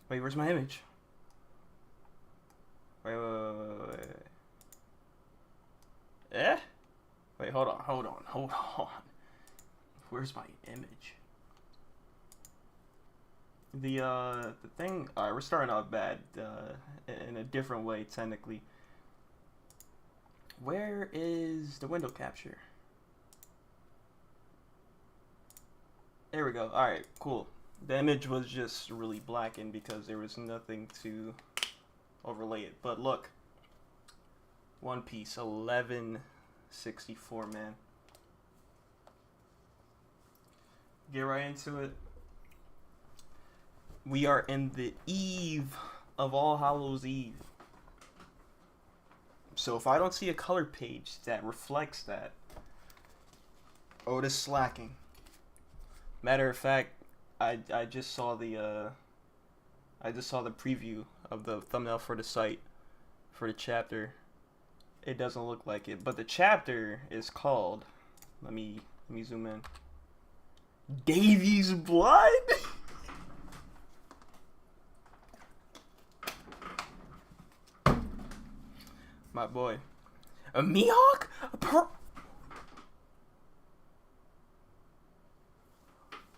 Wait, where's my image? Wait. Eh? Wait, hold on. Where's my image? The thing. All right, we're starting off bad. In a different way, technically. Where is the window capture? There we go. All right, cool. The image was just really blackened because there was nothing to overlay it. But look, One Piece 1164, man. Get right into it. We are in the eve of All Hallows Eve. So if I don't see a color page that reflects that, Oda's slacking. Matter of fact, I just saw the preview of the thumbnail for the site for the chapter. It doesn't look like it, but the chapter is called. Let me zoom in. Davy's Blood. My boy, a Mihawk,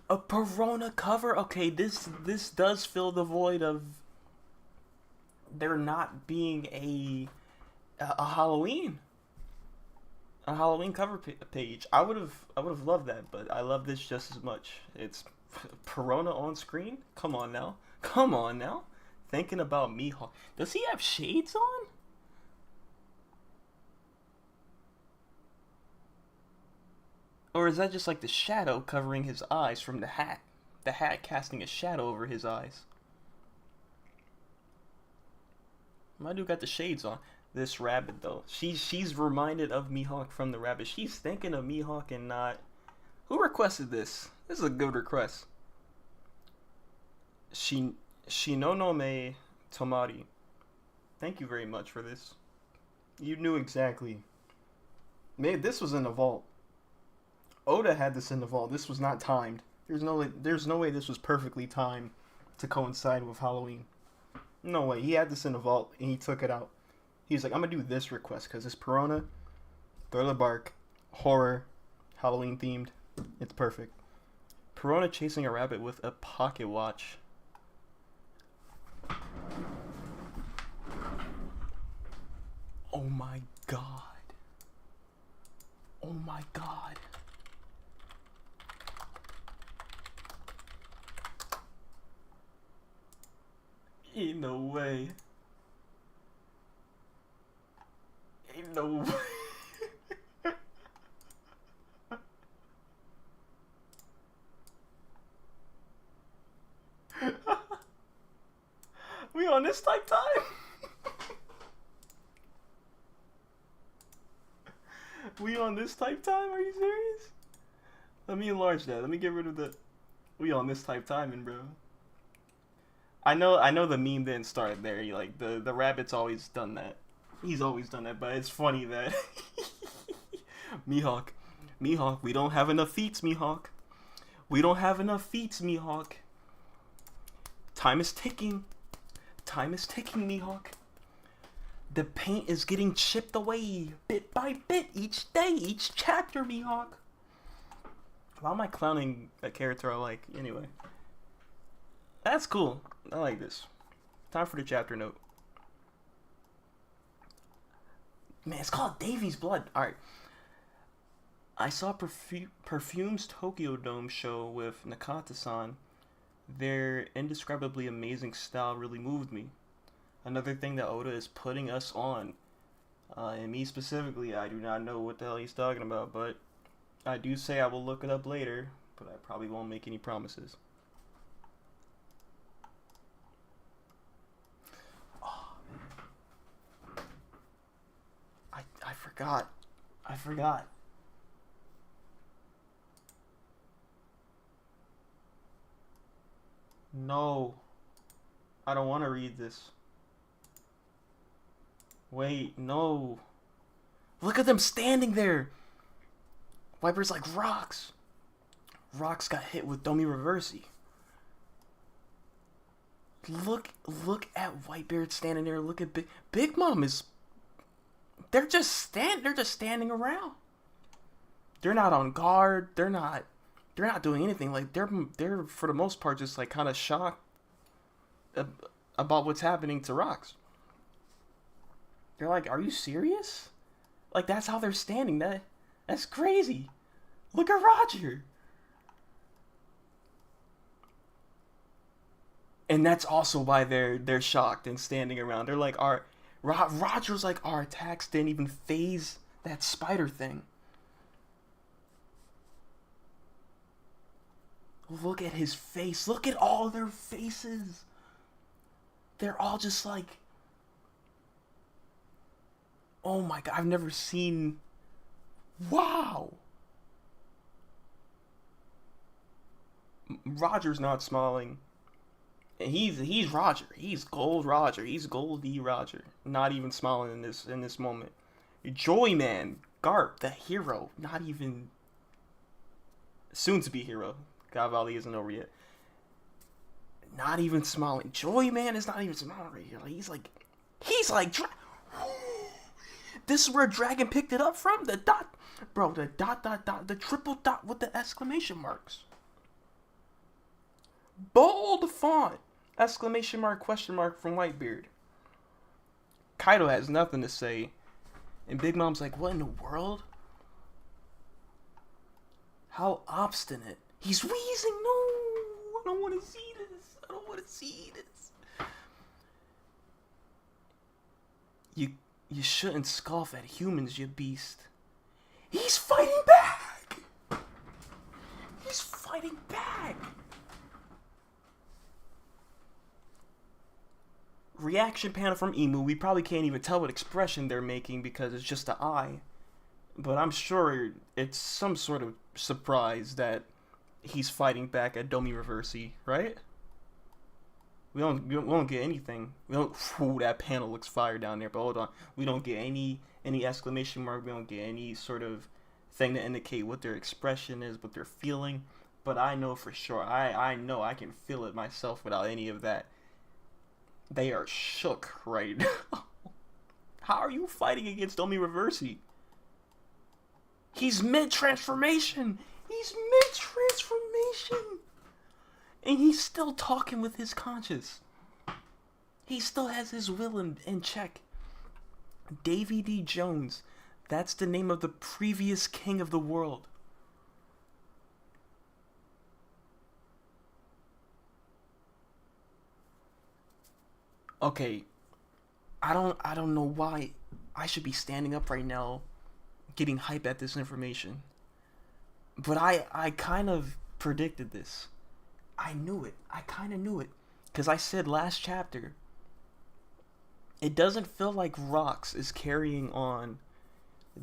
a Perona cover. Okay, this does fill the void of there not being a Halloween cover page. I would have loved that, but I love this just as much. It's Perona on screen. Come on now. Thinking about Mihawk. Does he have shades on? Or is that just like the shadow covering his eyes from the hat? The hat casting a shadow over his eyes. My dude got the shades on. This rabbit though, she's reminded of Mihawk from the rabbit. She's thinking of Mihawk and not. Who requested this? This is a good request. Shinonome Tomari. Thank you very much for this. You knew exactly. Maybe this was in the vault. Oda had this in the vault. This was not timed. There's no way this was perfectly timed to coincide with Halloween. No way. He had this in the vault and he took it out. He's like, I'm gonna do this request because it's Perona, Thriller Bark, horror, Halloween themed. It's perfect. Perona chasing a rabbit with a pocket watch. Oh my god. Oh my god. Ain't no way. Ain't no way. We on this type time? We on this type time? Are you serious? Let me enlarge that. Let me get rid of the. We on this type timing, bro. I know the meme didn't start there. Like the rabbit's always done that. He's always done that, but it's funny that Mihawk, we don't have enough feats, Mihawk. We don't have enough feats, Mihawk. Time is ticking. Time is ticking, Mihawk. The paint is getting chipped away bit by bit each day, each chapter, Mihawk. Why am I clowning a character I like anyway? That's cool. I like this. Time for the chapter note. Man, it's called Davy's Blood. Alright. I saw Perfume's Tokyo Dome show with Nakata-san. Their indescribably amazing style really moved me. Another thing that Oda is putting us on. And me specifically, I do not know what the hell he's talking about, but I do say I will look it up later, but I probably won't make any promises. I forgot. No. I don't want to read this. Wait, no. Look at them standing there. Viper's like rocks. Rocks got hit with Domi Reversi. Look at Whitebeard standing there. Look at Big Mom is. They're just standing around. They're not on guard. They're not doing anything. Like they're for the most part just like kind of shocked about what's happening to Rocks. They're like, "Are you serious?" Like that's how they're standing. That's crazy. Look at Roger. And that's also why they're shocked and standing around. They're like, Roger's like, our attacks didn't even phase that spider thing. Look at his face. Look at all their faces. They're all just like, oh my god, I've never seen. Wow. Roger's not smiling. He's Roger. He's gold Roger. He's gold Roger. Not even smiling in this moment. Joyman, Garp, the hero, not even soon to be hero. God Valley isn't over yet. Not even smiling. Joyman is not even smiling right here. He's like this is where Dragon picked it up from. The dot, bro. The dot, the triple dot with the exclamation marks. Bold font. Exclamation mark, question mark from Whitebeard. Kaido has nothing to say. And Big Mom's like, what in the world? How obstinate. He's wheezing. No, I don't want to see this. I don't want to see this. You shouldn't scoff at humans, you beast. He's fighting back. He's fighting back. Reaction panel from Emu. We probably can't even tell what expression they're making because it's just the eye. But I'm sure it's some sort of surprise that he's fighting back at Domi Reversi, right? We don't get anything. We don't. Ooh, that panel looks fire down there. But hold on, we don't get any exclamation mark. We don't get any sort of thing to indicate what their expression is, what they're feeling. But I know for sure. I know I can feel it myself without any of that. They are shook right now. How are you fighting against Domi Reversi? He's mid-transformation. He's mid-transformation. And he's still talking with his conscience. He still has his will in check. Davy D. Jones. That's the name of the previous king of the world. Okay, I don't know why I should be standing up right now getting hype at this information. But I kind of predicted this. I knew it. I kind of knew it. Because I said last chapter, it doesn't feel like Rox is carrying on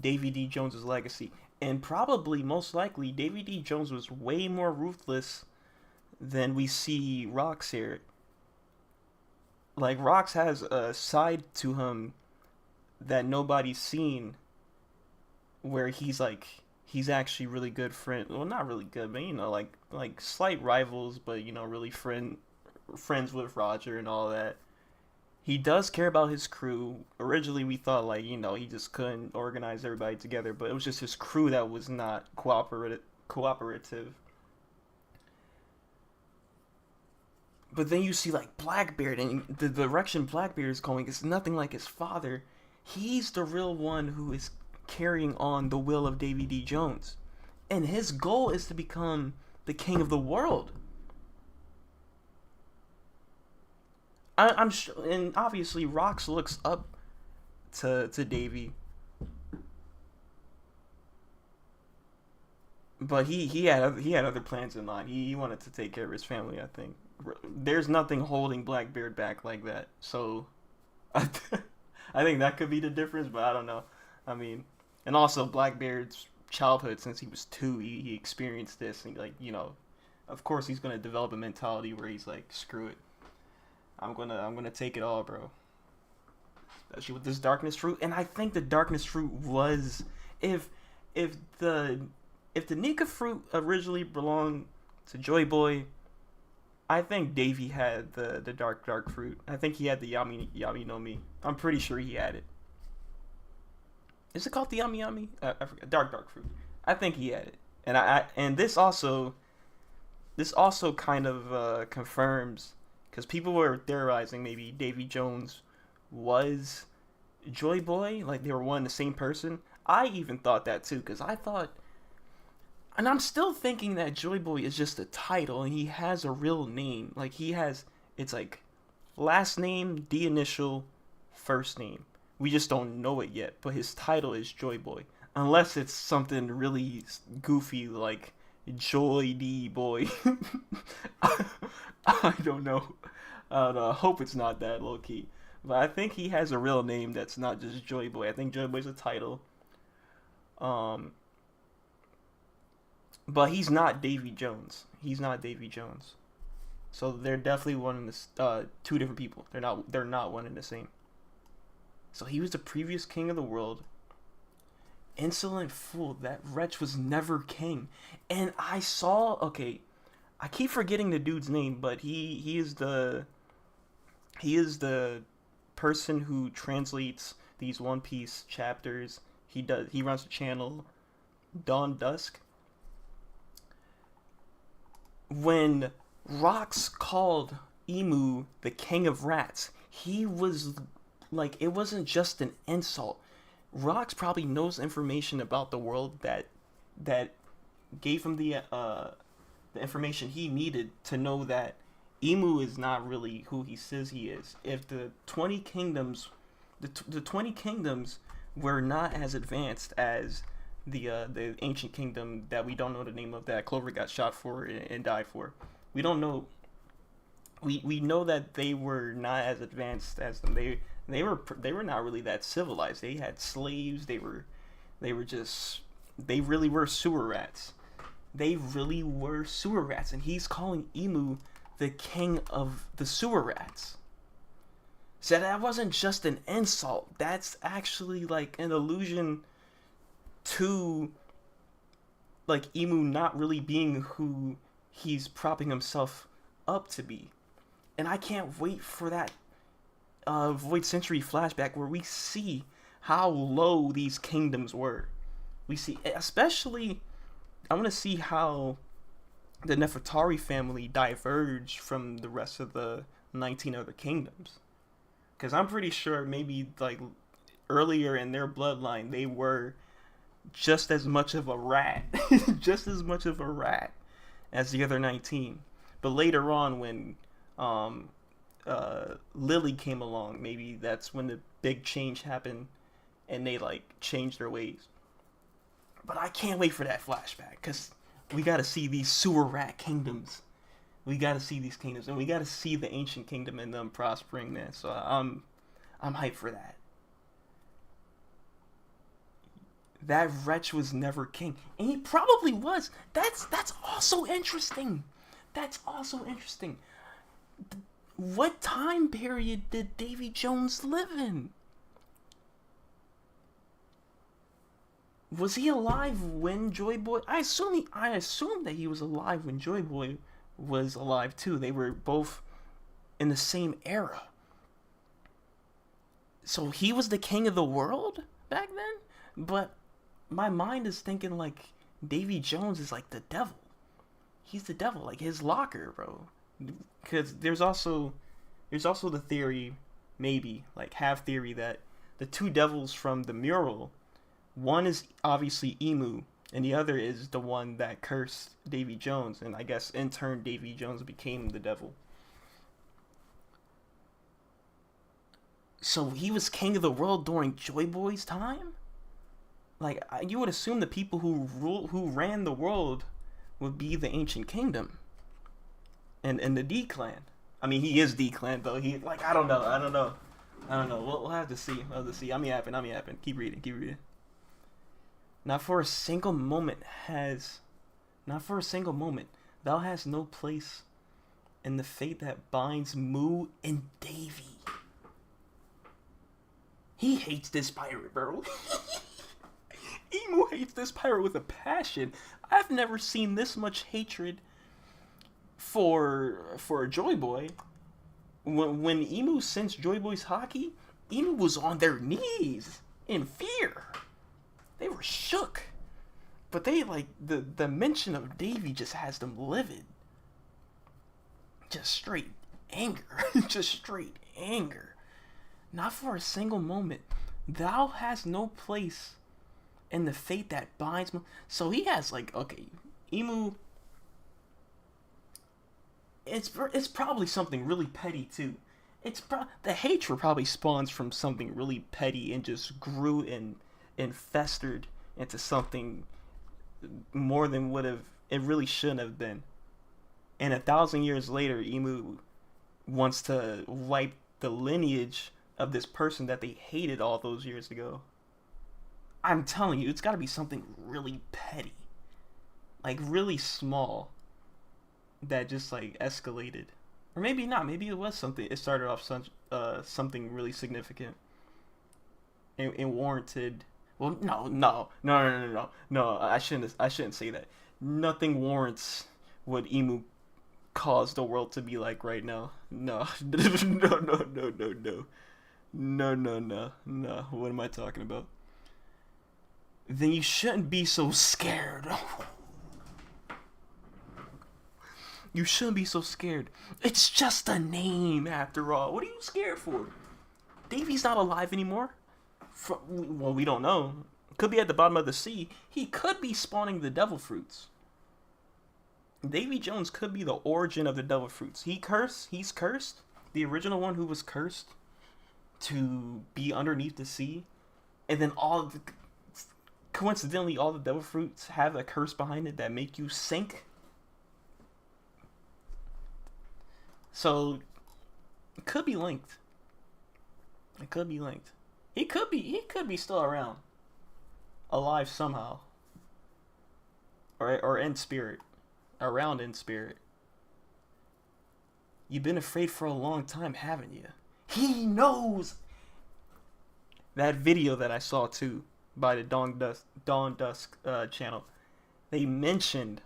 Davy D. Jones' legacy. And probably, most likely, Davy D. Jones was way more ruthless than we see Rox here. Like, Rox has a side to him that nobody's seen where he's actually really good friend. Well, not really good, but, like slight rivals, but, really friends with Roger and all that. He does care about his crew. Originally, we thought, he just couldn't organize everybody together, but it was just his crew that was not cooperative. But then you see, Blackbeard, and the direction Blackbeard is going is nothing like his father. He's the real one who is carrying on the will of Davy D. Jones. And his goal is to become the king of the world. I'm sure, and obviously Rox looks up to Davy. But he had other plans in mind. He wanted to take care of his family, I think. There's nothing holding Blackbeard back like that. So I think that could be the difference, but I don't know. I mean, and also Blackbeard's childhood, since he was 2, he experienced this, and of course he's gonna develop a mentality where he's like, screw it, I'm gonna take it all, bro. Especially with this darkness fruit. And I think the darkness fruit was, if the Nika fruit originally belonged to Joy Boy, I think Davy had the dark fruit. I think he had the Yami no Mi. I'm pretty sure he had it. Is it called the Yami Yami? I forget. Dark fruit. I think he had it. And and this also kind of confirms, because people were theorizing maybe Davy Jones was Joy Boy, like they were one and the same person. I even thought that too, because I thought, and I'm still thinking that Joy Boy is just a title, and he has a real name. Like he has, it's like last name, the initial, first name. We just don't know it yet, but his title is Joy Boy, unless it's something really goofy like Joy D Boy. I don't know. I hope it's not that low key. But I think he has a real name that's not just Joy Boy. I think Joy Boy's a title. Um, but he's not Davy Jones. He's not Davy Jones. So they're definitely one in this. Two different people. They're not. They're not one and the same. So he was the previous king of the world. Insolent fool. That wretch was never king. And I saw. Okay, I keep forgetting the dude's name, but he is the person who translates these One Piece chapters. He runs the channel Dawn Dusk. When Rocks called Emu the king of rats, he was like, it wasn't just an insult. Rocks probably knows information about the world that gave him the information he needed to know that Emu is not really who he says he is. If the 20 kingdoms, the 20 kingdoms were not as advanced as the ancient kingdom that we don't know the name of, that Clover got shot for and died for. We don't know. We know that they were not as advanced as them. They were not really that civilized. They had slaves. They really were sewer rats. They really were sewer rats, and he's calling Emu the king of the sewer rats. So that wasn't just an insult. That's actually like an allusion to like Emu not really being who he's propping himself up to be. And I can't wait for that Void Century flashback where we see how low these kingdoms were. We see, especially, I want to see how the Nefertari family diverged from the rest of the 19 other kingdoms. Because I'm pretty sure maybe like earlier in their bloodline they were just as much of a rat, just as much of a rat as the other 19. But later on, when Lily came along, maybe that's when the big change happened, and they like changed their ways. But I can't wait for that flashback, because we got to see these sewer rat kingdoms. We got to see these kingdoms, and we got to see the ancient kingdom and them prospering, man. So I'm hyped for that. That wretch was never king, and he probably was. That's also interesting. That's also interesting. What time period did Davy Jones live in? Was he alive when Joy Boy? I assume that he was alive when Joy Boy was alive too. They were both in the same era. So he was the king of the world back then? But my mind is thinking like Davy Jones is like the devil. He's the devil, like his locker, bro. Because there's also the theory, maybe like half theory, that the two devils from the mural, one is obviously Emu, and the other is the one that cursed Davy Jones, and I guess in turn Davy Jones became the devil. So he was king of the world during Joy Boy's time? Like, you would assume the people who ran the world would be the ancient kingdom and the D clan. I mean, he is D clan though. He like, I don't know. We'll have to see. I'm yapping. Keep reading. Not for a single moment thou hast no place in the fate that binds Moo and Davy. He hates this pirate, bro. Emu hates this pirate with a passion. I've never seen this much hatred for Joy Boy, when Emu sensed Joy Boy's hockey, Emu was on their knees in fear. They were shook. But they like the mention of Davy just has them livid. Just straight anger. Just straight anger. Not for a single moment. Thou hast no place in the fate that binds me. So he has like, okay, Emu. It's probably something really petty too. The hatred probably spawns from something really petty and just grew and festered into something more than would have it really shouldn't have been. And 1,000 years later, Emu wants to wipe the lineage of this person that they hated all those years ago. I'm telling you, it's got to be something really petty, like really small, that just like escalated, or maybe not. Maybe it was something. It started off something really significant and warranted. Well, no. I shouldn't say that. Nothing warrants what Emu caused the world to be like right now. No, no. What am I talking about? Then you shouldn't be so scared. You shouldn't be so scared. It's just a name, after all. What are you scared for? Davy's not alive anymore. Well, we don't know. Could be at the bottom of the sea. He could be spawning the devil fruits. Davy Jones could be the origin of the devil fruits. He's cursed. The original one who was cursed to be underneath the sea. And then coincidentally, all the devil fruits have a curse behind it that make you sink. So, it could be linked. It could be linked. He could be still around. Alive somehow. Or in spirit. Around in spirit. You've been afraid for a long time, haven't you? He knows! That video that I saw too, by the Dawn Dusk channel, they mentioned,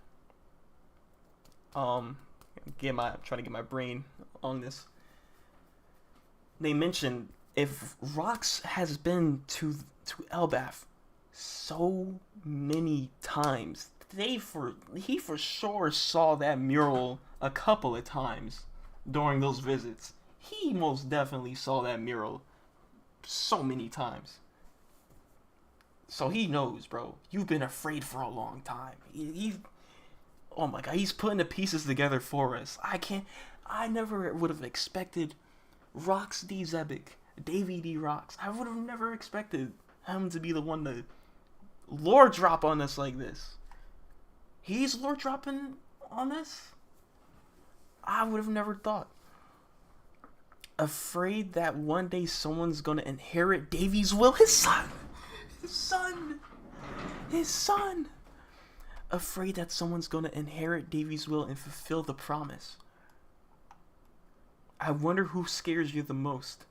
I'm trying to get my brain on this. They mentioned if Rox has been to Elbaf so many times, he for sure saw that mural a couple of times during those visits. He most definitely saw that mural so many times. So he knows, bro. You've been afraid for a long time. Oh my god, he's putting the pieces together for us. I never would have expected Rox D. Zebic, Davy D. Rox. I would have never expected him to be the one to lore drop on us like this. He's lore dropping on us? I would have never thought. Afraid that one day someone's gonna inherit Davy's will. His son. Afraid that someone's gonna inherit Davy's will and fulfill the promise. I wonder who scares you the most.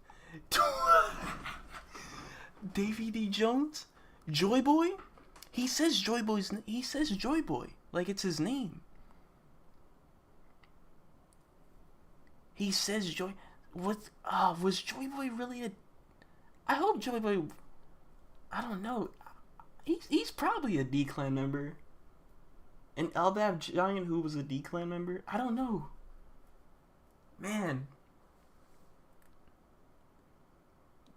Davy D. Jones? Joy Boy? He says Joy Boy like it's his name. He says Joy. What? Was Joy Boy really a? I hope Joy Boy. I don't know. He's probably a D-Clan member. An Elbaf Giant who was a D-Clan member. I don't know. Man.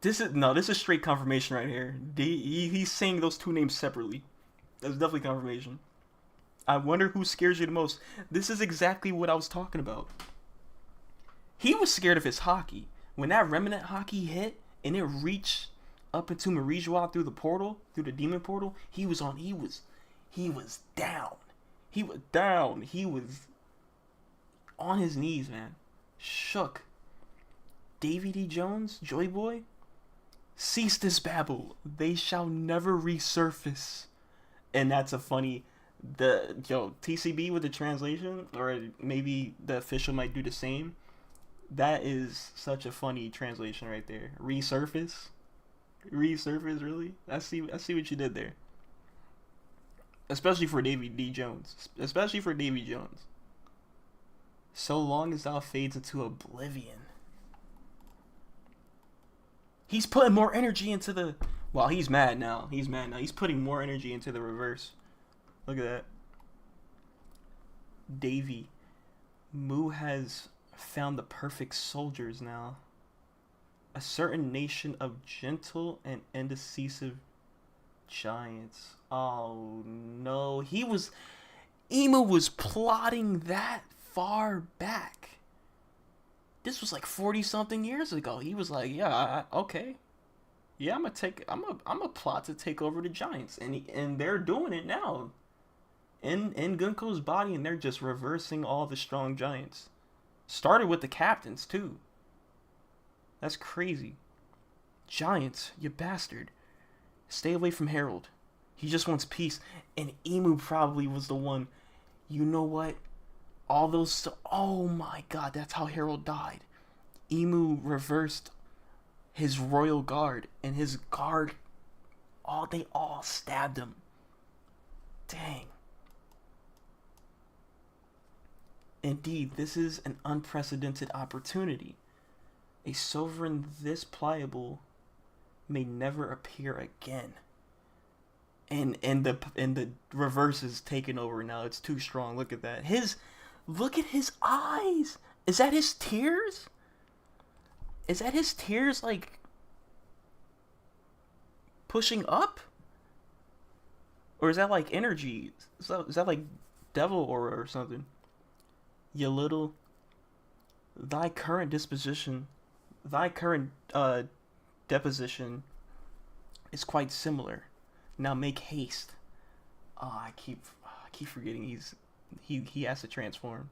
This is straight confirmation right here. He's saying those two names separately. That's definitely confirmation. I wonder who scares you the most. This is exactly what I was talking about. He was scared of his hockey. When that remnant hockey hit and it reached up into Marijois through the demon portal, he was down. He was down. He was on his knees, man. Shook. Davy D. Jones, Joy Boy, cease this babble. They shall never resurface. And that's a funny... TCB with the translation, or maybe the official might do the same. That is such a funny translation right there. Resurface, really? I see what you did there. Especially for Davy D. Jones. So long as thou fades into oblivion. He's putting more energy into the... Well, he's mad now. He's mad now. He's putting more energy into the reverse. Look at that. Davy. Mu has found the perfect soldiers now. A certain nation of gentle and indecisive giants. Oh, no. Emu was plotting that far back. This was like 40-something years ago. He was like, yeah, okay. Yeah, I'm a plot to take over the giants. And they're doing it now. In Gunko's body, and they're just reversing all the strong giants. Started with the captains, too. That's crazy. Giants, you bastard. Stay away from Harold. He just wants peace. And Emu probably was the one. You know what? All those... Oh my god, that's how Harold died. Emu reversed his royal guard. And his guard... They all stabbed him. Dang. Indeed, this is an unprecedented opportunity. A sovereign this pliable may never appear again. And the reverse is taken over now. It's too strong. Look at that. Look at his eyes. Is that his tears? Is that his tears like pushing up? Or is that like energy? Is that like devil aura or something? Ye little, thy current deposition is quite similar. Now make haste. I keep forgetting he has to transform.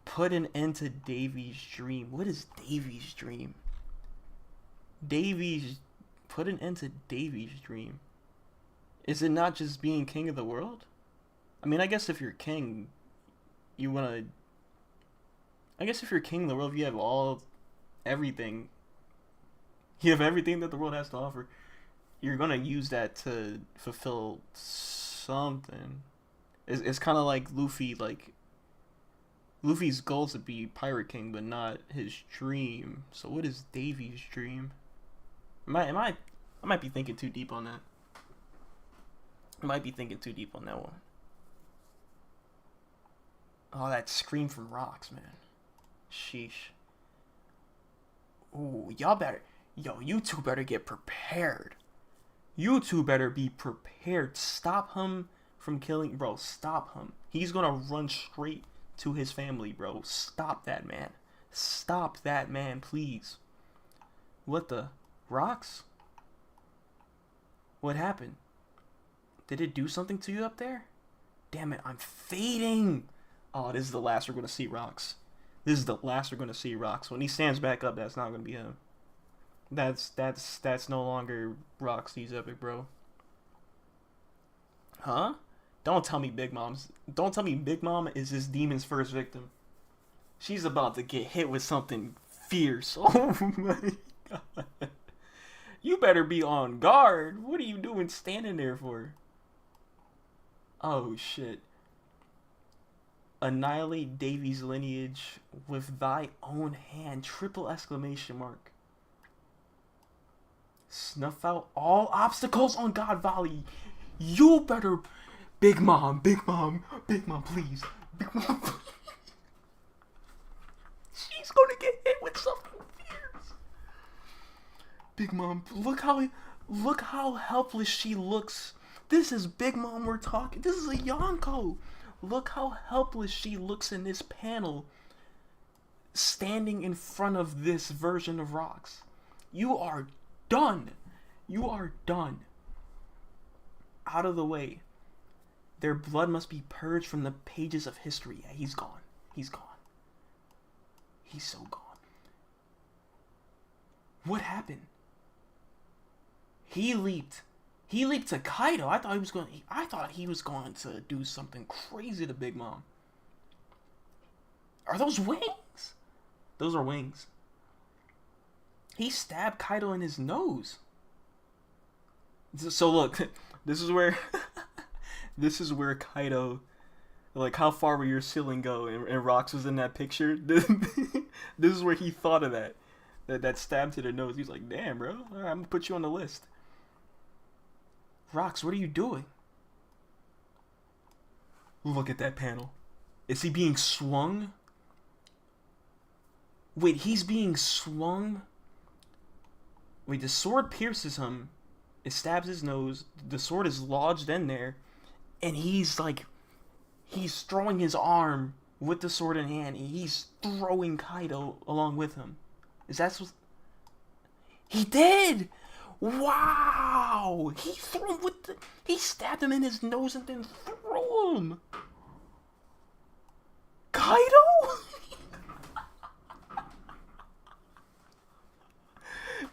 Put an end to Davy's dream. What is Davy's dream? Put an end to Davy's dream. Is it not just being king of the world? I mean, I guess if you're king, if you're king of the world, you have everything. You have everything that the world has to offer. You're gonna use that to fulfill something. It's kind of like Luffy. Like Luffy's goal is to be Pirate King, but not his dream. So what is Davy's dream? I might be thinking too deep on that. I might be thinking too deep on that one. Oh, that scream from rocks, man. Sheesh. Ooh, you two better get prepared. You two better be prepared. Stop him from killing, bro. Stop him. He's gonna run straight to his family, bro. Stop that man. Stop that man, please. What the? Rocks? What happened? Did it do something to you up there? Damn it, I'm fading. Oh, this is the last we're gonna see Rocks. This is the last we're gonna see Rocks. When he stands back up, that's not gonna be him. That's no longer Rocks. He's epic, bro. Huh? Don't tell me Big Mom is this demon's first victim. She's about to get hit with something fierce. Oh my god. You better be on guard. What are you doing standing there for? Oh shit. Annihilate Davy's lineage with thy own hand. Triple exclamation mark. Snuff out all obstacles on God Valley. You better... Big Mom, please. Big Mom, please. She's gonna get hit with something fierce. Big Mom, look how helpless she looks. This is Big Mom we're talking. This is a Yonko. Look how helpless she looks in this panel, standing in front of this version of Rocks. You are done. You are done. Out of the way. Their blood must be purged from the pages of history. Yeah, he's gone. He's gone. He's so gone. What happened? He leaped to Kaido. I thought he was going to do something crazy to Big Mom. Are those wings? Those are wings. He stabbed Kaido in his nose. So look, this is where Kaido Like, how far will your ceiling go? And Rox was in that picture. This is where he thought of that. That stab to the nose. He's like, damn, bro. All right, I'm gonna put you on the list. Rox, what are you doing? Look at that panel. Is he being swung? Wait, he's being swung? Wait, the sword pierces him. It stabs his nose. The sword is lodged in there. And he's like... He's throwing his arm with the sword in hand. And he's throwing Kaido along with him. Is that what... He did! Wow! He threw him with the... He stabbed him in his nose and then threw him! Kaido?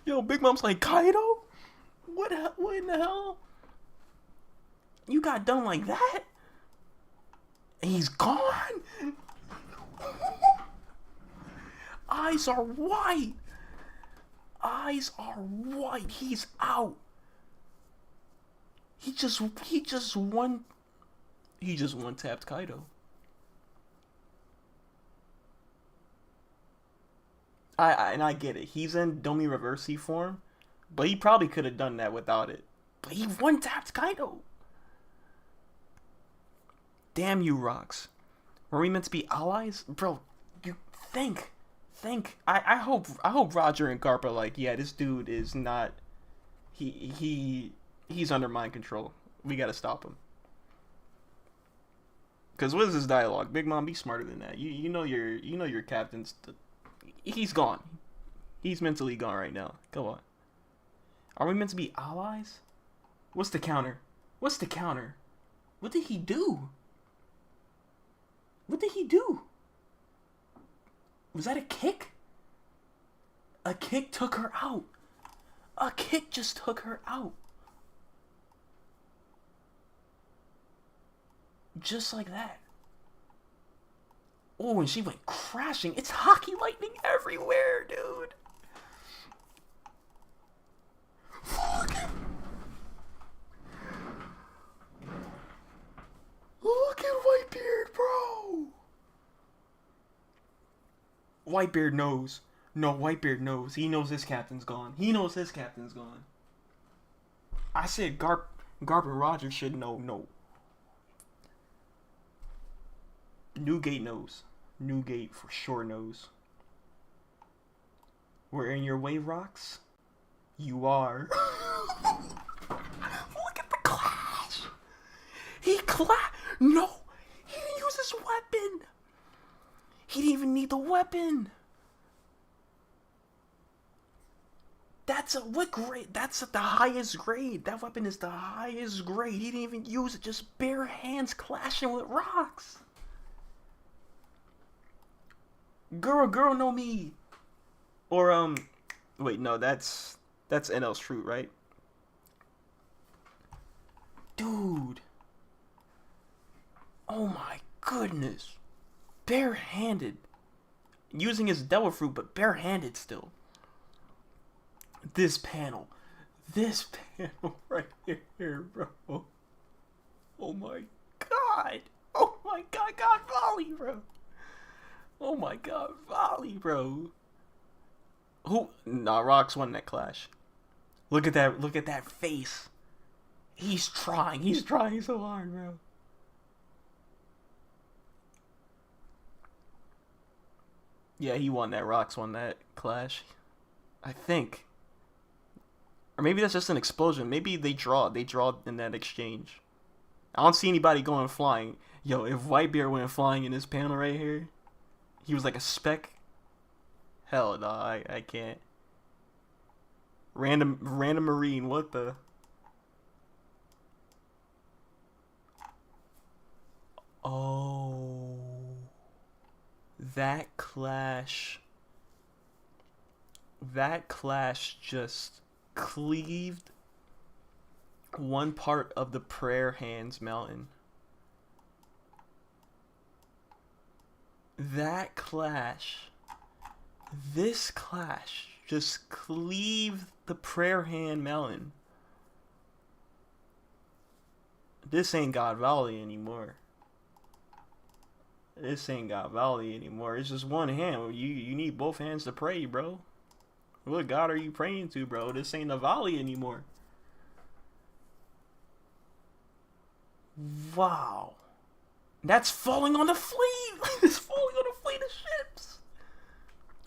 Yo, Big Mom's like, Kaido? What in the hell? You got done like that? And he's gone? Eyes are white. Eyes are white. He's out. He just one tapped Kaido. I get it. He's in Domi Reversi form, but he probably could have done that without it. But he one tapped Kaido. Damn you, Rox. Were we meant to be allies, bro? You think? I hope Roger and Garp are like, yeah, this dude is not. He's under mind control. We gotta stop him. Cause what is this dialogue? Big Mom, be smarter than that. You know your captain's. He's gone. He's mentally gone right now. Go on. Are we meant to be allies? What's the counter? What did he do? Was that a kick? A kick took her out. A kick just took her out. Just like that. Oh, and she went crashing. It's hockey lightning everywhere, dude. Look at Whitebeard, bro. Whitebeard knows. No, Whitebeard knows. He knows his captain's gone. I said Garp and Roger should know. No. Newgate knows. Newgate for sure knows. We're in your way, Rox. You are. Look at the clash. No, he didn't use his weapon. He didn't even need the weapon. That's what grade? That's at the highest grade. That weapon is the highest grade. He didn't even use it. Just bare hands clashing with rocks. Girl, know me. Or wait, no, that's NL's fruit, right? Dude. Oh my goodness. Barehanded. Using his devil fruit, but barehanded still. This panel right here, bro. Oh my god. God volley, bro. Oh my god, volley, bro. Who? Nah, Rox won that clash. Look at that face. He's trying so hard, bro. Yeah, he won that. Rox won that clash. I think. Or maybe that's just an explosion. Maybe they draw in that exchange. I don't see anybody going flying. Yo, if Whitebeard went flying in this panel right here, he was like a speck. Hell no, I can't. Random Marine, what the? Oh. That clash just cleaved one part of the Prayer Hands Mountain. This clash just cleaved the Prayer Hand Mountain. This ain't God Valley anymore. This ain't got Valley anymore. It's just one hand. You need both hands to pray, bro. What God are you praying to, bro? This ain't a Valley anymore. Wow. That's falling on the fleet. It's falling on a fleet of ships.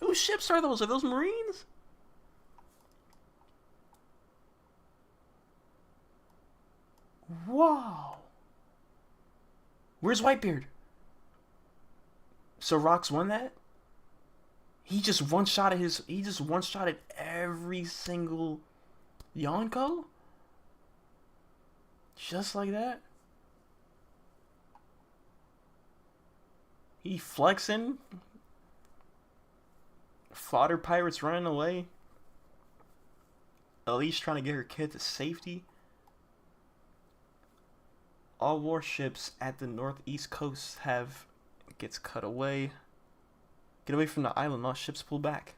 Whose ships are those? Are those Marines? Wow. Where's Whitebeard? So Rox won that? He just one-shotted his... He just one-shotted every single Yonko? Just like that? He flexing? Fodder pirates running away? Elise trying to get her kid to safety? All warships at the northeast coast have... Gets cut away. Get away from the island. All ships pull back.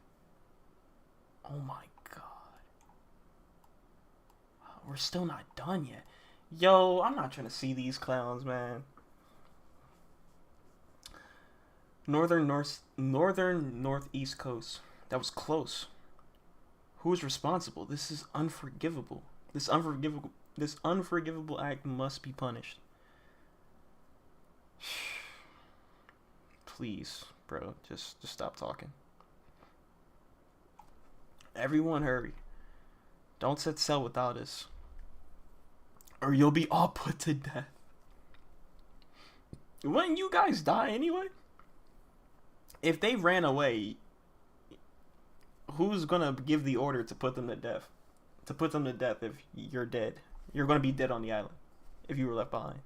Oh my god. We're still not done yet. Yo, I'm not trying to see these clowns, man. Northern northeast coast. That was close. Who is responsible? This is unforgivable. This unforgivable act must be punished. Please, bro, just stop talking. Everyone hurry. Don't set sail without us, or you'll be all put to death. Wouldn't you guys die anyway? If they ran away, who's gonna give the order to put them to death? To put them to death if you're dead. You're gonna be dead on the island if you were left behind.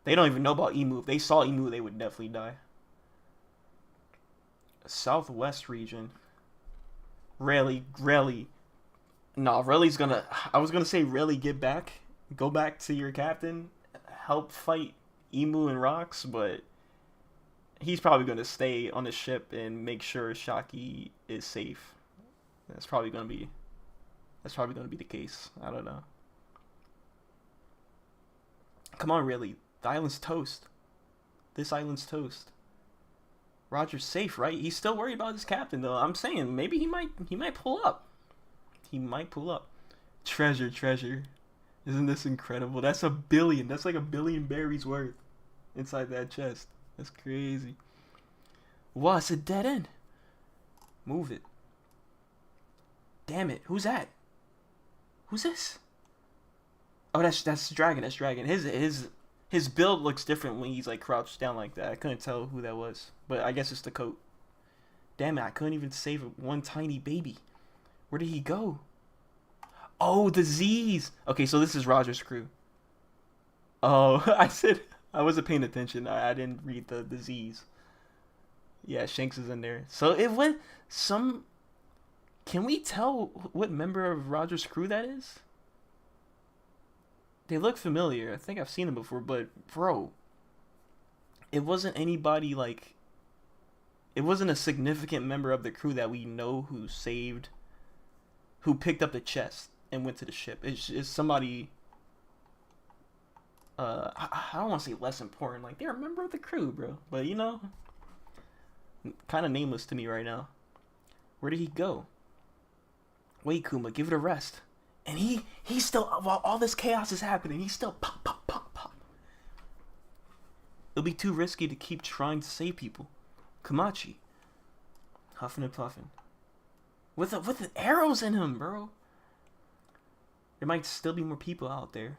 They don't even know about Emu. If they saw Emu, they would definitely die. Southwest region. Rally. Nah, Rally's gonna... I was gonna say Rally, get back. Go back to your captain. Help fight Emu and Rox, but... He's probably gonna stay on the ship and make sure Shaki is safe. That's probably gonna be the case. I don't know. Come on, Rally. The island's toast. This island's toast. Roger's safe, right? He's still worried about his captain, though. I'm saying maybe he might pull up. He might pull up. Treasure. Isn't this incredible? That's $1 billion. That's like $1 billion berries worth inside that chest. That's crazy. What? It's a dead end. Move it. Damn it. Who's that? Who's this? Oh, that's Dragon. That's Dragon. His build looks different when he's like crouched down like that. I couldn't tell who that was, but I guess it's the coat. Damn it, I couldn't even save one tiny baby. Where did he go? Oh, the Z's. Okay, so this is Roger's crew. Oh, I wasn't paying attention. I didn't read the Z's. Yeah, Shanks is in there. So it went some... Can we tell what member of Roger's crew that is? They look familiar. I think I've seen them before, but bro, it wasn't anybody like... It wasn't a significant member of the crew that we know who picked up the chest and went to the ship. It's somebody... I don't want to say less important. Like, they're a member of the crew, bro. But, you know, kind of nameless to me right now. Where did he go? Wait, Kuma, give it a rest. And he's still, while all this chaos is happening, he's still pop. It'll be too risky to keep trying to save people. Kamachi. Huffing and puffing. With the arrows in him, bro. There might still be more people out there.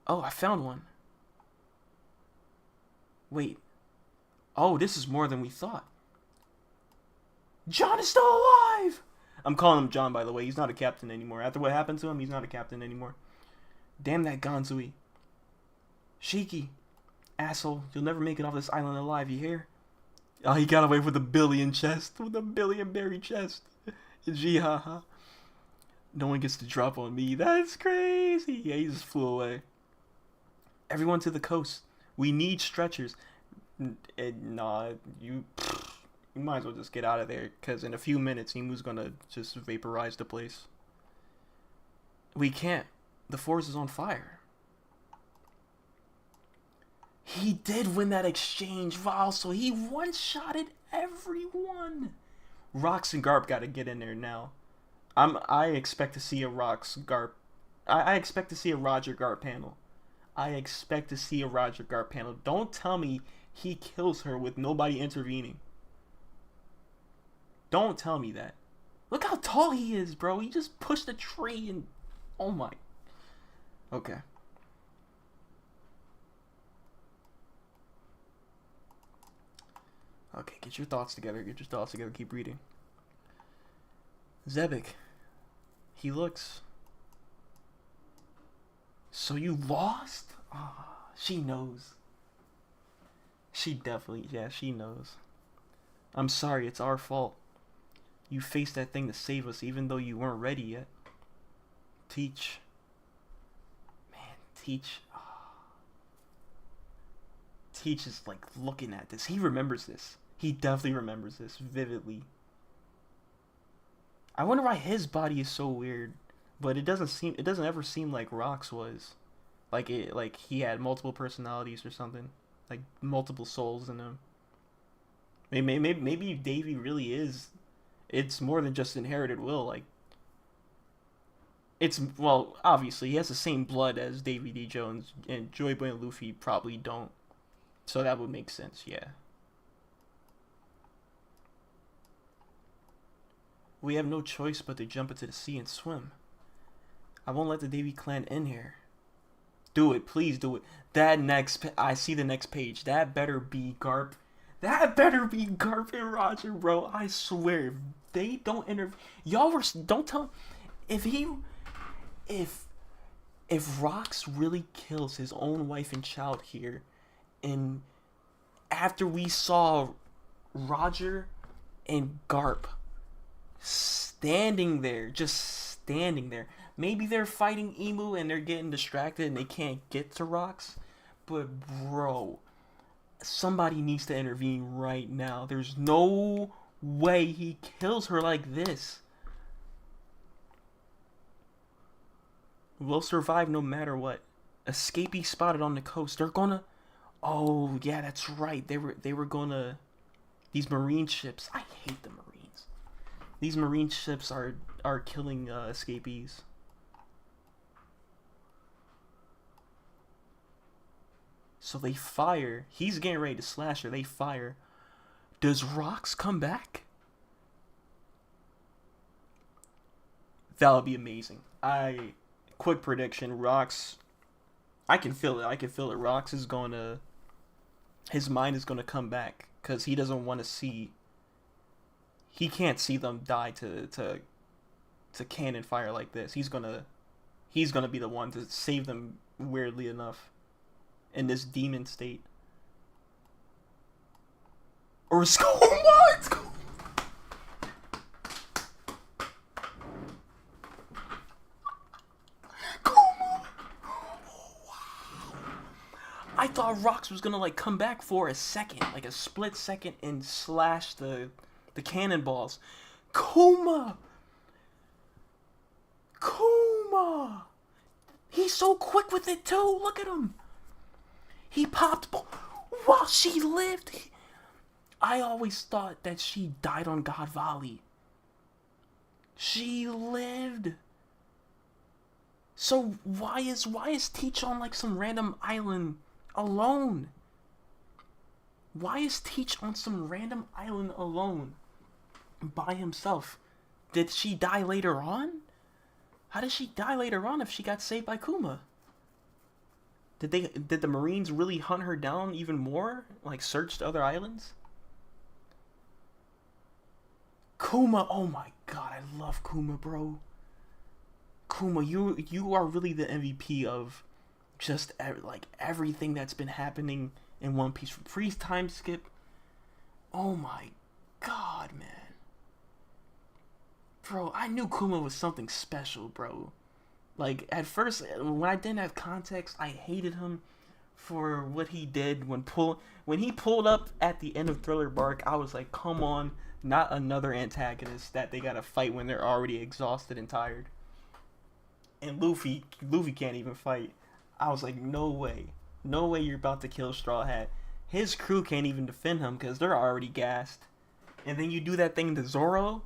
Oh, I found one. Wait. Oh, this is more than we thought. John is still alive! I'm calling him John, by the way. He's not a captain anymore. After what happened to him, he's not a captain anymore. Damn that Ganzui. Shiki. Asshole. You'll never make it off this island alive, you hear? Oh, he got away with $1 billion chest. With $1 billion berry chest. Gee, haha. No one gets to drop on me. That's crazy. Yeah, he just flew away. Everyone to the coast. We need stretchers. Nah, you might as well just get out of there, because in a few minutes, Emu's gonna just vaporize the place. We can't. The forest is on fire. He did win that exchange, Val, so he one-shotted everyone. Rox and Garp got to get in there now. I expect to see a Rox Garp. I expect to see a Roger Garp panel. I expect to see a Roger Garp panel. Don't tell me he kills her with nobody intervening. Don't tell me that. Look how tall he is, bro. He just pushed a tree and... Oh my... Okay. Okay, get your thoughts together. Get your thoughts together. Keep reading. Zebek. He looks... So you lost? Oh, she knows. She definitely... Yeah, she knows. I'm sorry, it's our fault. You faced that thing to save us even though you weren't ready yet. Teach. Man, Teach. Oh. Teach is like looking at this. He remembers this. He definitely remembers this vividly. I wonder why his body is so weird. But it doesn't ever seem like Rox was. Like he had multiple personalities or something. Like multiple souls in him. Maybe Davy really is. It's more than just inherited will. Like, it's, well, obviously he has the same blood as Davy D. Jones, and Joy Boy and Luffy probably don't. So that would make sense, yeah. We have no choice but to jump into the sea and swim. I won't let the Davy clan in here. Do it, please do it. I see the next page. That better be Garp. That better be Garp and Roger, bro. I swear, if they don't interview, don't tell. If Rox really kills his own wife and child here, and after we saw Roger and Garp standing there, just standing there, maybe they're fighting Emu and they're getting distracted and they can't get to Rox, but bro, somebody needs to intervene right now. There's no way he kills her like this. We'll survive no matter what. Escapee spotted on the coast. They're gonna... Oh, yeah, that's right. They were gonna... These marine ships... I hate the Marines. These marine ships are killing escapees. So they fire. He's getting ready to slash her. They fire. Does Rox come back? That would be amazing. Quick prediction. Rox... I can feel it. Rox is gonna... His mind is gonna come back. Because he doesn't want to see... He can't see them die to cannon fire like this. He's gonna be the one to save them, weirdly enough, in this demon state. Or what? I thought Rox was gonna like come back for a second, like a split second, and slash the cannonballs. Kuma! He's so quick with it too. Look at him. He popped while she lived. I always thought that she died on God Valley. She lived. So why is Teach on like some random island alone? Why is Teach on some random island alone by himself? Did she die later on? How did she die later on if she got saved by Kuma? Did the Marines really hunt her down even more? Like searched other islands? Kuma, oh my god, I love Kuma, bro. Kuma, you are really the MVP of just like everything that's been happening in One Piece. Freeze time skip. Oh my god, man. Bro, I knew Kuma was something special, bro. Like, at first, when I didn't have context, I hated him for what he did when he pulled up at the end of Thriller Bark. I was like, come on, not another antagonist that they gotta fight when they're already exhausted and tired. And Luffy can't even fight. I was like, no way. No way you're about to kill Straw Hat. His crew can't even defend him because they're already gassed. And then you do that thing to Zoro,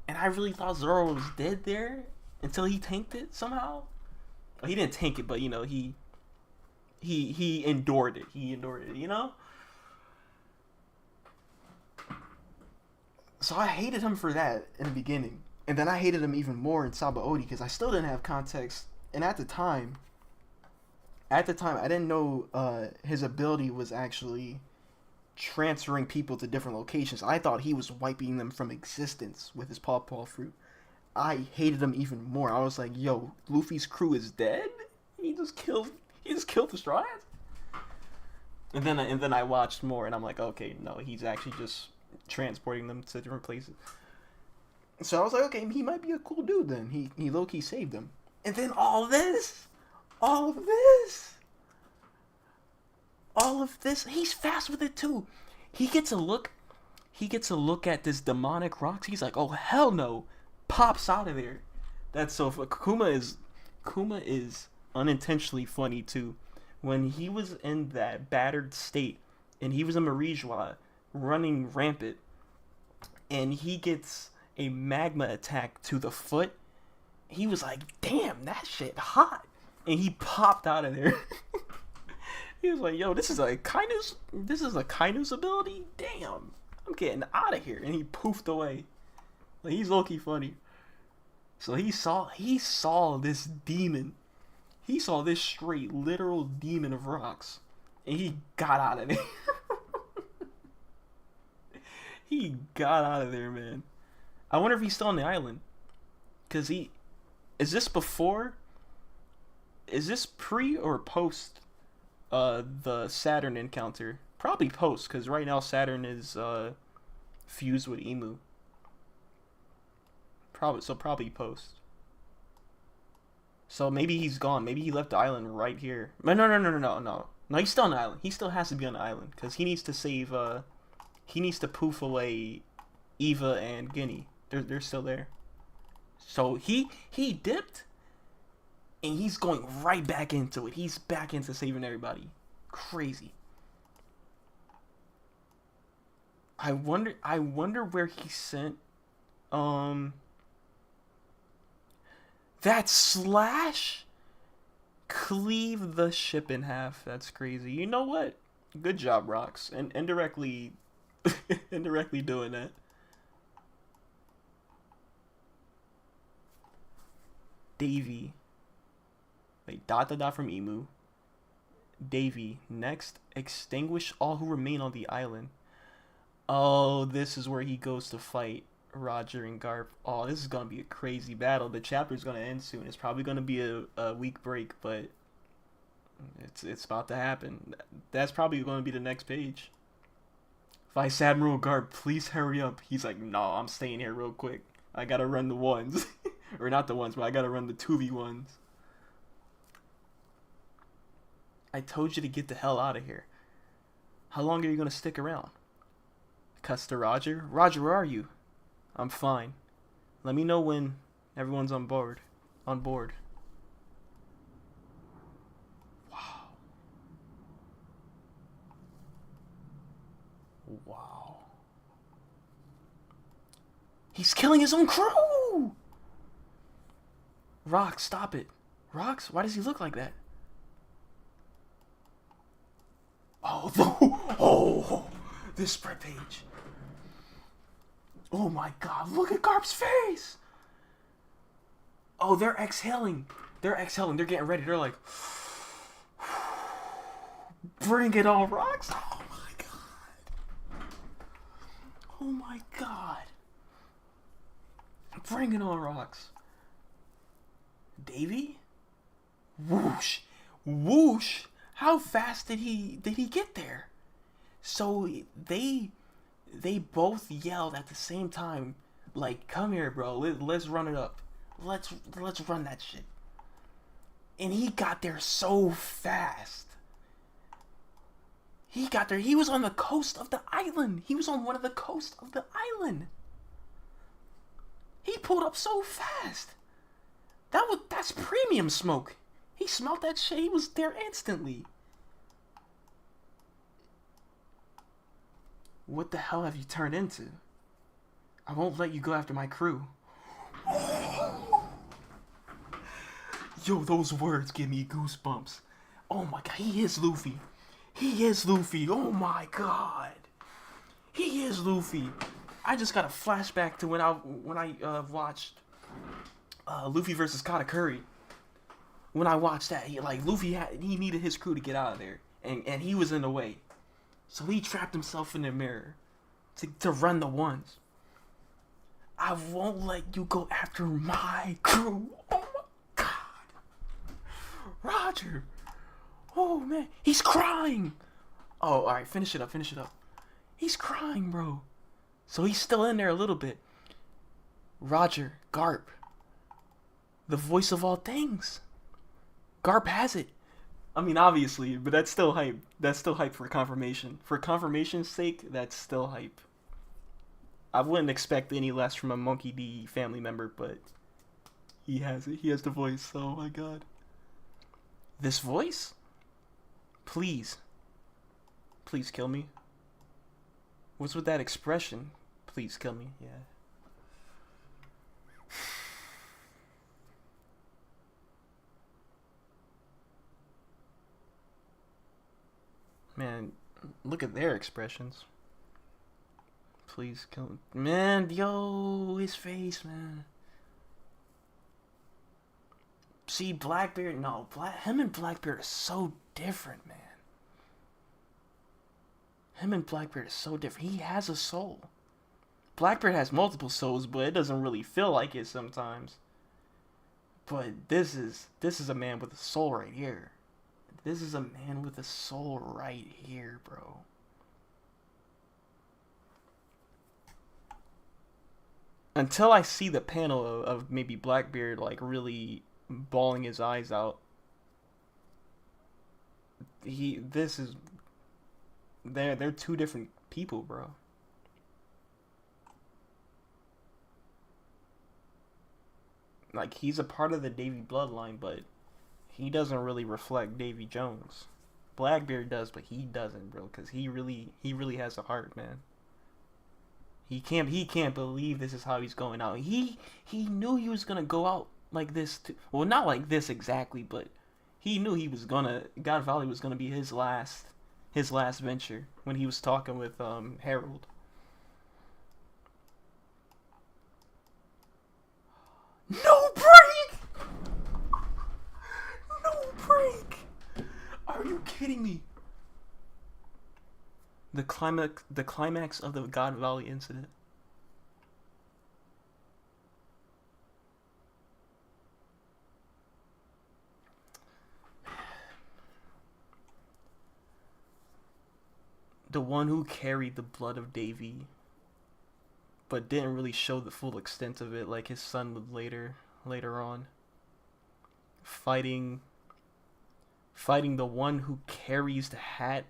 and I really thought Zoro was dead there until he tanked it somehow. Well, he didn't tank it, but you know he endured it. He endured it, you know. So I hated him for that in the beginning, and then I hated him even more in Sabaody because I still didn't have context. And at the time, I didn't know his ability was actually transferring people to different locations. I thought he was wiping them from existence with his paw fruit. I hated him even more. I was like, yo, Luffy's crew is dead? He just killed the Straw Hats? And then I watched more and I'm like, okay, no, he's actually just transporting them to different places. So I was like, okay, he might be a cool dude then. He low-key saved them. And then all of this, he's fast with it too. He gets a look at this demonic rocks. He's like, oh hell no. Pops out of there. That's so funny. Kuma is unintentionally funny too. When he was in that battered state and he was in Marijois running rampant and he gets a magma attack to the foot, he was like, damn, that shit hot. And he popped out of there. He was like, yo, this is a Kainu's ability? Damn, I'm getting out of here. And he poofed away. Like, he's low-key funny. So he saw this demon. He saw this straight literal demon of rocks. And he got out of there. He got out of there, man. I wonder if he's still on the island. Cause is this pre or post the Saturn encounter? Probably post, because right now Saturn is fused with Emu. Probably post. So maybe he's gone. Maybe he left the island right here. No. He's still on the island. He still has to be on the island because he needs to save. He needs to poof away Eva and Guinea. They're still there. So he dipped, and he's going right back into it. He's back into saving everybody. Crazy. I wonder where he sent that slash cleave the ship in half. That's crazy. You know what? Good job, Rocks. And indirectly doing that. Davy. Wait, dot from Emu. Davy. Next, extinguish all who remain on the island. Oh, this is where he goes to fight Roger and Garp. Oh, this is gonna be a crazy battle. The chapter's gonna end soon. It's probably gonna be a week break, but it's about to happen. That's probably gonna be the next page. Vice Admiral Garp, please hurry up. He's like, no, I'm staying here real quick. I gotta run the ones. Or not the ones, but I gotta run the 2v1s. I told you to get the hell out of here. How long are you gonna stick around? Cuts to Roger. Roger, where are you? I'm fine. Let me know when everyone's on board. Wow. He's killing his own crew! Rox, stop it. Rox, why does he look like that? Oh, this spread page. Oh my god, look at Garp's face! Oh, they're exhaling. They're getting ready. They're like, bring it on, Rox. Oh my god. Bring it on, Rox. Davy? Whoosh. How fast did he get there? So they both yelled at the same time, like, come here, bro, let's run it up. Let's run that shit. And he got there so fast. He got there. He was on the coast of the island. He was on one of the coasts of the island. He pulled up so fast. That's premium smoke. He smelled that shit. He was there instantly. What the hell have you turned into? I won't let you go after my crew. Yo, those words give me goosebumps. Oh my god, he is Luffy. He is Luffy. Oh my god. He is Luffy. I just got a flashback to when I watched Luffy versus Katakuri. When I watched that, he needed his crew to get out of there, and he was in the way, so he trapped himself in the mirror to run the ones. I won't let you go after my crew. Oh my god, Roger. Oh man, he's crying. Oh, all right, finish it up. He's crying, bro. So he's still in there a little bit. Roger, Garp, the voice of all things. Garp has it. I mean, obviously, but that's still hype. That's still hype for confirmation. For confirmation's sake, that's still hype. I wouldn't expect any less from a Monkey D family member, but he has it. He has the voice. Oh my god. This voice? Please. Please kill me. What's with that expression? Please kill me. Yeah. Man, look at their expressions. Please kill him. Man, yo, his face, man. See, Blackbeard, no, him and Blackbeard are so different, man. Him and Blackbeard is so different. He has a soul. Blackbeard has multiple souls, but it doesn't really feel like it sometimes. But this is a man with a soul right here. This is a man with a soul right here, bro. Until I see the panel of maybe Blackbeard like really bawling his eyes out, they're two different people, bro. Like, he's a part of the Davy bloodline, but he doesn't really reflect Davy Jones. Blackbeard does, but he doesn't, bro, because he really has a heart, man. He can't believe this is how he's going out. He knew he was gonna go out like this too. Well, not like this exactly, but he knew God Valley was gonna be his last venture when he was talking with Harold. No break! No break! Are you kidding me? The climax of the God Valley incident. The one who carried the blood of Davy, but didn't really show the full extent of it, like his son would later on. Fighting the one who carries the hat,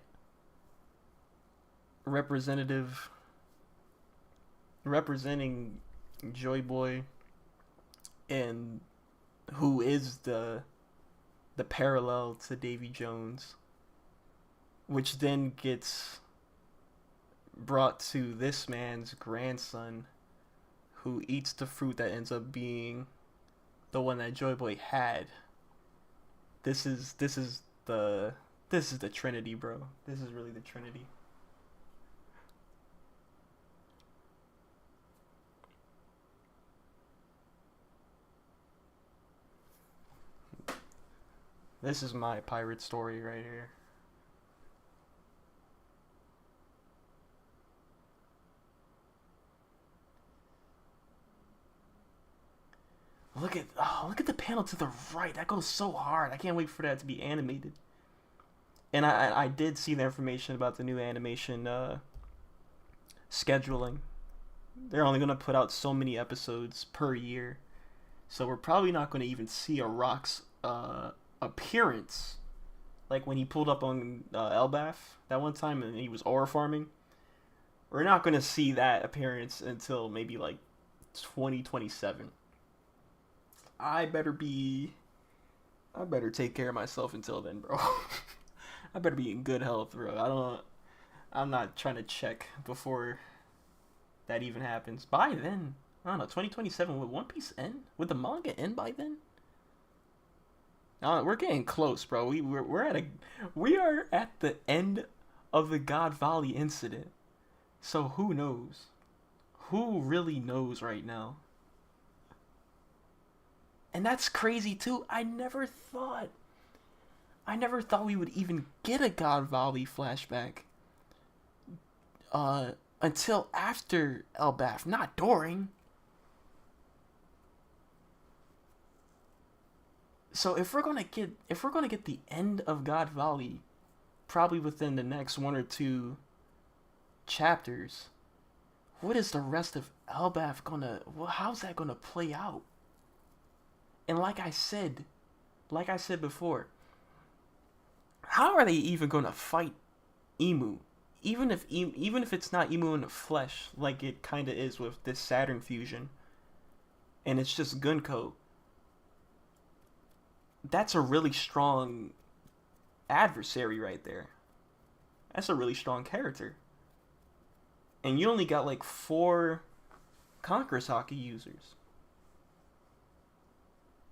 representing Joy Boy, and who is the parallel to Davy Jones, which then gets brought to this man's grandson, who eats the fruit that ends up being the one that Joy Boy had. This is the Trinity, bro. This is really the Trinity. This is my pirate story right here. Look at the panel to the right. That goes so hard. I can't wait for that to be animated. And I did see the information about the new animation scheduling. They're only going to put out so many episodes per year. So we're probably not going to even see a Rock's appearance. Like when he pulled up on Elbaf that one time and he was ore farming. We're not going to see that appearance until maybe like 2027. I better take care of myself until then, bro. I better be in good health, bro. I'm not trying to check before that even happens. By then, I don't know. 2027, would One Piece end? Would the manga end by then? We're getting close, bro. We are at the end of the God Valley incident. So who knows? Who really knows right now? And that's crazy too. I never thought we would even get a God Valley flashback. Until after Elbaf, not during. So if we're gonna get the end of God Valley, probably within the next one or two chapters, what is the rest of Elbaf gonna? Well, how's that gonna play out? And like I said before, how are they even gonna fight Emu? Even if it's not Emu in the flesh, like it kind of is with this Saturn fusion, and it's just Gunko. That's a really strong adversary right there. That's a really strong character. And you only got like 4 Conqueror's Hockey users.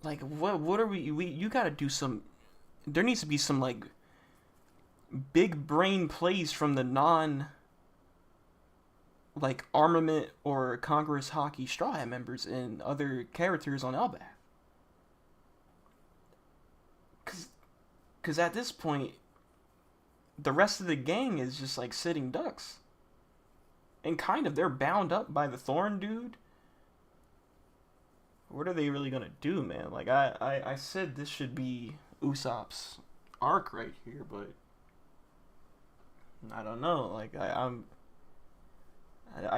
Like what are we you gotta do some, there needs to be some like big brain plays from the non like armament or Conqueror's Hockey Straw Hat members and other characters on Elbaf. Cause at this point, the rest of the gang is just like sitting ducks. And kind of they're bound up by the Thorn dude. What are they really gonna do, man? Like I said this should be Usopp's arc right here, but I don't know. Like I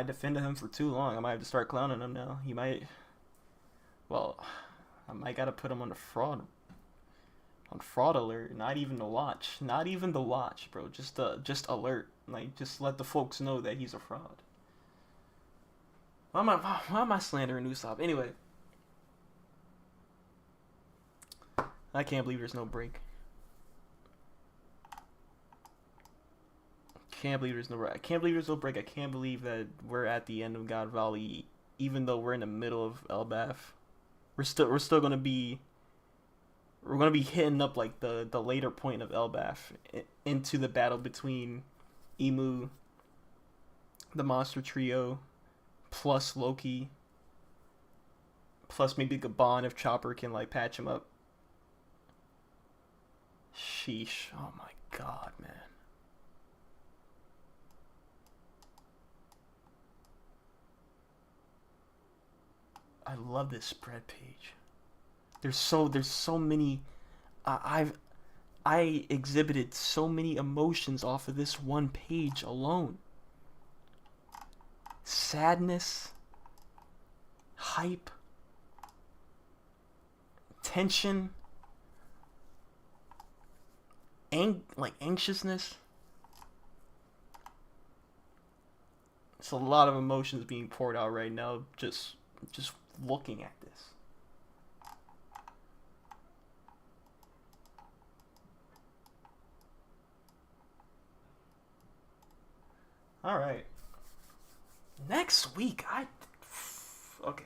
defended him for too long. I might have to start clowning him now. He might. Well, I might gotta put him on the fraud. On fraud alert. Not even the watch. Not even the watch, bro. Just alert. Like just let the folks know that he's a fraud. Why am I slandering Usopp? Anyway, I can't believe there's no break. Can't believe there's no break. I can't believe there's no break. I can't believe that we're at the end of God Valley, even though we're in the middle of Elbaf. We're still gonna be. We're gonna be hitting up like the later point of Elbaf into the battle between Emu, the monster trio, plus Loki, plus maybe Gabon if Chopper can like patch him up. Sheesh! Oh my god, man. I love this spread page. There's so many. I exhibited so many emotions off of this one page alone. Sadness, hype, tension, anxiousness. It's a lot of emotions being poured out right now. Just looking at this. All right. Next week, okay.